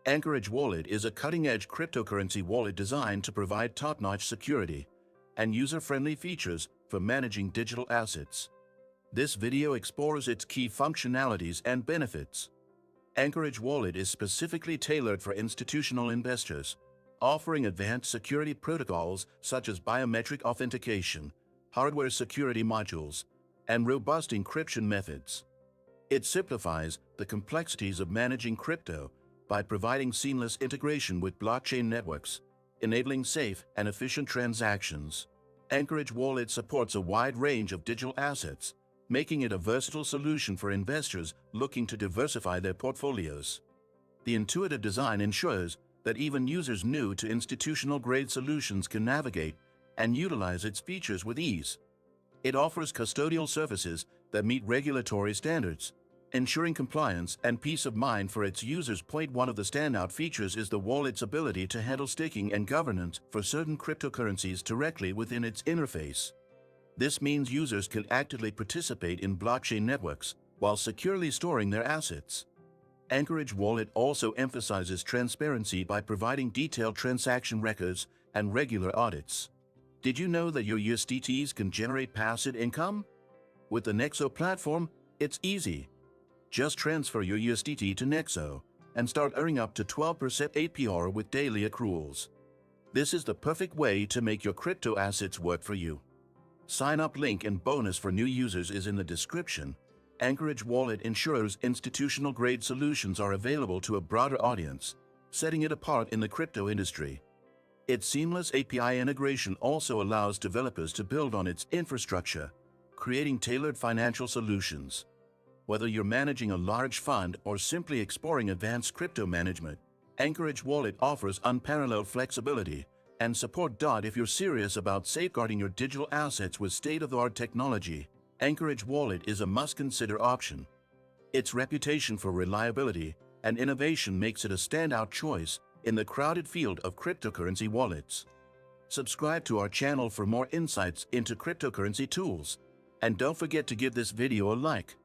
Anchorage Wallet is a cutting-edge cryptocurrency wallet designed to provide top-notch security and user-friendly features for managing digital assets. This video explores its key functionalities and benefits. Anchorage Wallet is specifically tailored for institutional investors, offering advanced security protocols such as biometric authentication, hardware security modules, and robust encryption methods. It simplifies the complexities of managing crypto by providing seamless integration with blockchain networks, enabling safe and efficient transactions. Anchorage Wallet supports a wide range of digital assets, making it a versatile solution for investors looking to diversify their portfolios. The intuitive design ensures that even users new to institutional-grade solutions can navigate and utilize its features with ease. It offers custodial services that meet regulatory standards, ensuring compliance and peace of mind for its users. One of the standout features is the wallet's ability to handle staking and governance for certain cryptocurrencies directly within its interface. This means users can actively participate in blockchain networks while securely storing their assets. Anchorage Wallet also emphasizes transparency by providing detailed transaction records and regular audits. Did you know that your USDTs can generate passive income? With the Nexo platform, it's easy. Just transfer your USDT to Nexo and start earning up to 12% APR with daily accruals. This is the perfect way to make your crypto assets work for you. Sign-up link and bonus for new users is in the description. Anchorage Wallet ensures institutional-grade solutions are available to a broader audience, setting it apart in the crypto industry. Its seamless API integration also allows developers to build on its infrastructure, creating tailored financial solutions. Whether you're managing a large fund or simply exploring advanced crypto management, Anchorage Wallet offers unparalleled flexibility and support. If you're serious about safeguarding your digital assets with state-of-the-art technology, Anchorage Wallet is a must-consider option. Its reputation for reliability and innovation makes it a standout choice in the crowded field of cryptocurrency wallets. Subscribe to our channel for more insights into cryptocurrency tools, and don't forget to give this video a like.